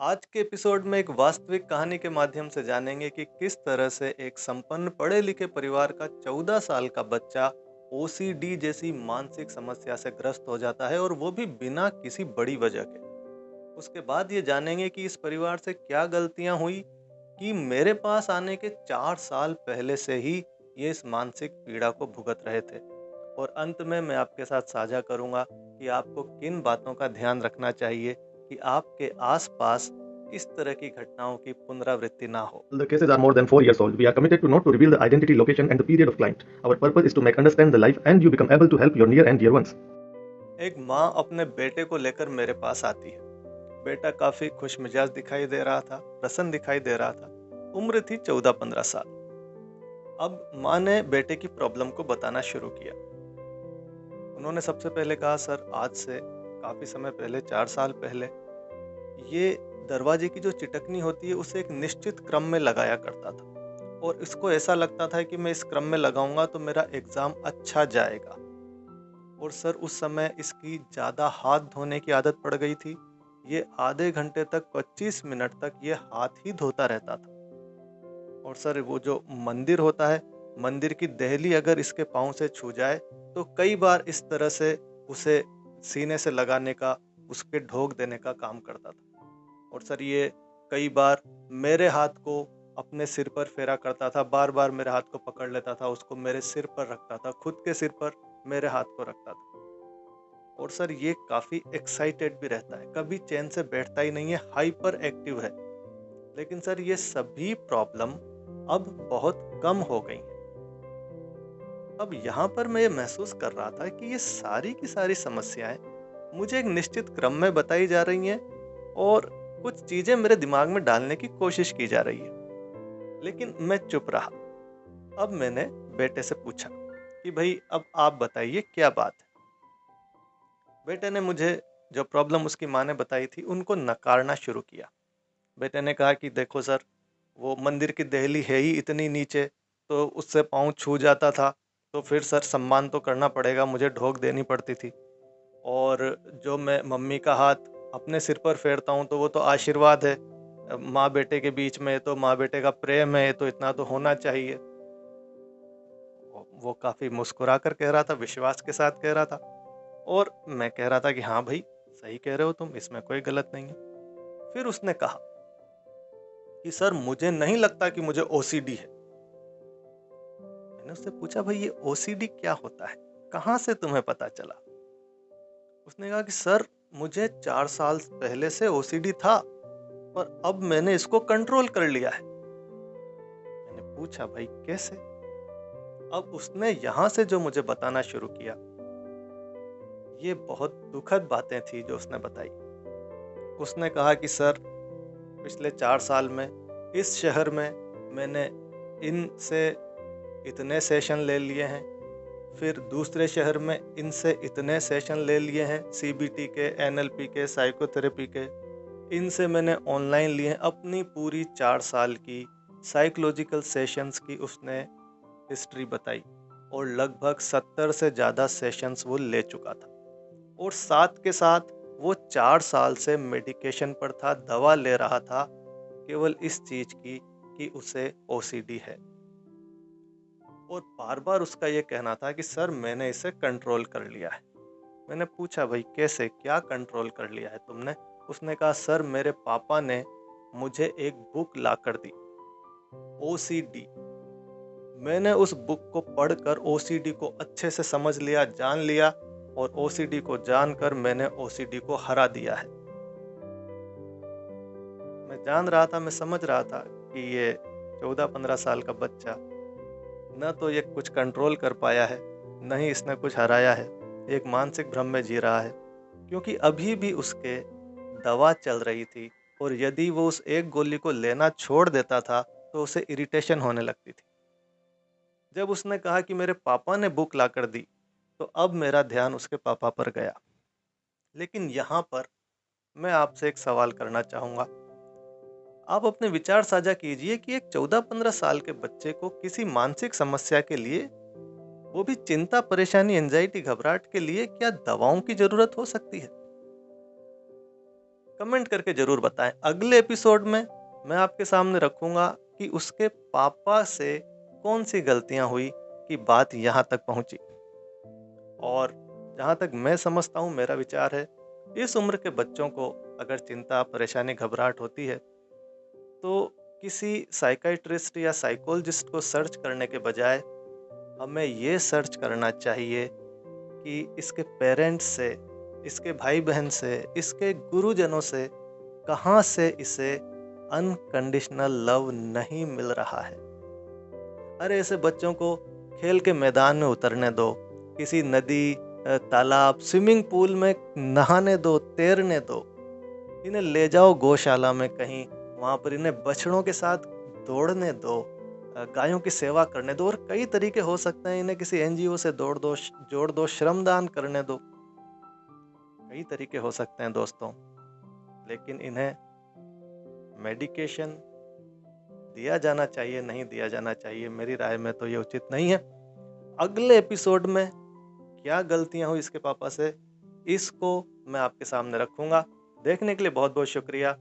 आज के एपिसोड में एक वास्तविक कहानी के माध्यम से जानेंगे कि किस तरह से एक संपन्न पढ़े लिखे परिवार का 14 साल का बच्चा ओसीडी जैसी मानसिक समस्या से ग्रस्त हो जाता है और वो भी बिना किसी बड़ी वजह के। उसके बाद ये जानेंगे कि इस परिवार से क्या गलतियां हुई कि मेरे पास आने के 4 साल पहले से ही ये इस मानसिक पीड़ा को भुगत रहे थे। और अंत में मैं आपके साथ साझा करूंगा कि आपको किन बातों का ध्यान रखना चाहिए कि आपके आसपास इस तरह की घटनाओं की पुनरावृत्ति ना हो। The cases are more than 4 years old. We are committed to not to reveal the identity, location, and the period of client. Our purpose is to make understand the life and you become able to help your near and dear ones. एक माँ अपने बेटे को लेकर मेरे पास आती है। बेटा काफी खुशमिजाज दिखाई दे रहा था, प्रसन्न दिखाई दे रहा था। उम्र थी 14-15 साल। अब माँ ने बेटे की प्रॉब्लम को बताना शुरू किया। उन्होंने सबसे पहले कहा, सर आज से काफी समय पहले, 4 साल पहले, ये दरवाजे की जो चिटकनी होती है उसे एक निश्चित क्रम में लगाया करता था और इसको ऐसा लगता था कि मैं इस क्रम में लगाऊंगा तो मेरा एग्जाम अच्छा जाएगा। और सर उस समय इसकी ज़्यादा हाथ धोने की आदत पड़ गई थी। ये आधे घंटे तक, 25 मिनट तक ये हाथ ही धोता रहता था। और सर वो जो मंदिर होता है, मंदिर की देहली अगर इसके पाँव से छू जाए तो कई बार इस तरह से उसे सीने से लगाने का, उसके ढोक देने का काम करता था। और सर ये कई बार मेरे हाथ को अपने सिर पर फेरा करता था, बार बार मेरे हाथ को पकड़ लेता था, उसको मेरे सिर पर रखता था, खुद के सिर पर मेरे हाथ को रखता था। और सर ये काफ़ी एक्साइटेड भी रहता है, कभी चैन से बैठता ही नहीं है, हाइपर एक्टिव है। लेकिन सर ये सभी प्रॉब्लम अब बहुत कम हो गई हैं। अब यहाँ पर मैं ये महसूस कर रहा था कि ये सारी की सारी समस्याएं मुझे एक निश्चित क्रम में बताई जा रही हैं और कुछ चीज़ें मेरे दिमाग में डालने की कोशिश की जा रही है। लेकिन मैं चुप रहा। अब मैंने बेटे से पूछा कि भाई अब आप बताइए क्या बात है। बेटे ने मुझे जो प्रॉब्लम उसकी माँ ने बताई थी उनको नकारना शुरू किया। बेटे ने कहा कि देखो सर, वो मंदिर की देहली है ही इतनी नीचे, तो उससे पाँव छू जाता था तो फिर सर सम्मान तो करना पड़ेगा, मुझे ढोक देनी पड़ती थी। और जो मैं मम्मी का हाथ अपने सिर पर फेरता हूँ तो वो तो आशीर्वाद है। माँ बेटे के बीच में तो माँ बेटे का प्रेम है, तो इतना तो होना चाहिए। वो काफ़ी मुस्कुरा कर कह रहा था, विश्वास के साथ कह रहा था। और मैं कह रहा था कि हाँ भाई, सही कह रहे हो तुम, इसमें कोई गलत नहीं है। फिर उसने कहा कि सर मुझे नहीं लगता कि मुझे ओसीडी है। मैंने उससे पूछा, भाई ये ओसीडी क्या होता है, कहाँ से तुम्हें पता चला? उसने कहा कि सर मुझे 4 साल पहले से ओसीडी था, पर अब मैंने इसको कंट्रोल कर लिया है। मैंने पूछा भाई कैसे? अब उसने यहाँ से जो मुझे बताना शुरू किया, ये बहुत दुखद बातें थी जो उसने बताई। उसने कहा कि सर पिछले 4 साल में इस शहर में मैंने इनसे इतने सेशन ले लिए हैं, फिर दूसरे शहर में इनसे इतने सेशन ले लिए हैं, सीबीटी के, एनएलपी के, साइकोथेरेपी के, इनसे मैंने ऑनलाइन लिए हैं। अपनी पूरी 4 साल की साइकोलॉजिकल सेशंस की उसने हिस्ट्री बताई और लगभग 70 से ज़्यादा सेशंस वो ले चुका था। और साथ के साथ वो 4 साल से मेडिकेशन पर था, दवा ले रहा था, केवल इस चीज़ की कि उसे ओसीडी है। और बार बार उसका ये कहना था कि सर मैंने इसे कंट्रोल कर लिया है। मैंने पूछा भाई कैसे, क्या कंट्रोल कर लिया है तुमने? उसने कहा सर मेरे पापा ने मुझे एक बुक ला कर दी, ओसीडी। मैंने उस बुक को पढ़कर ओसीडी को अच्छे से समझ लिया, जान लिया, और ओसीडी को जानकर मैंने ओसीडी को हरा दिया है। मैं जान रहा था, मैं समझ रहा था कि ये 14-15 साल का बच्चा न तो ये कुछ कंट्रोल कर पाया है, न ही इसने कुछ हराया है। एक मानसिक भ्रम में जी रहा है, क्योंकि अभी भी उसके दवा चल रही थी और यदि वो उस एक गोली को लेना छोड़ देता था तो उसे इरिटेशन होने लगती थी। जब उसने कहा कि मेरे पापा ने बुक ला कर दी, तो अब मेरा ध्यान उसके पापा पर गया। लेकिन यहाँ पर मैं आपसे एक सवाल करना चाहूँगा। आप अपने विचार साझा कीजिए कि एक 14-15 साल के बच्चे को किसी मानसिक समस्या के लिए, वो भी चिंता, परेशानी, एंजाइटी, घबराहट के लिए क्या दवाओं की ज़रूरत हो सकती है? कमेंट करके जरूर बताएं। अगले एपिसोड में मैं आपके सामने रखूंगा कि उसके पापा से कौन सी गलतियां हुई कि बात यहाँ तक पहुंची। और जहाँ तक मैं समझता हूँ, मेरा विचार है, इस उम्र के बच्चों को अगर चिंता, परेशानी, घबराहट होती है तो किसी साइकाइट्रिस्ट या साइकोलॉजिस्ट को सर्च करने के बजाय हमें ये सर्च करना चाहिए कि इसके पेरेंट्स से, इसके भाई बहन से, इसके गुरुजनों से कहाँ से इसे अनकंडीशनल लव नहीं मिल रहा है। अरे ऐसे बच्चों को खेल के मैदान में उतरने दो, किसी नदी, तालाब, स्विमिंग पूल में नहाने दो, तैरने दो। इन्हें ले जाओ गौशाला में कहीं, वहां पर इन्हें बछड़ों के साथ दौड़ने दो, गायों की सेवा करने दो, और कई तरीके हो सकते हैं। इन्हें किसी एनजीओ से जोड़ दो, श्रमदान करने दो, कई तरीके हो सकते हैं दोस्तों। लेकिन इन्हें मेडिकेशन दिया जाना चाहिए, नहीं दिया जाना चाहिए, मेरी राय में तो ये उचित नहीं है। अगले एपिसोड में क्या गलतियां हुई इसके पापा से, इसको मैं आपके सामने रखूंगा। देखने के लिए बहुत बहुत शुक्रिया।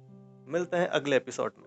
मिलते हैं अगले एपिसोड में।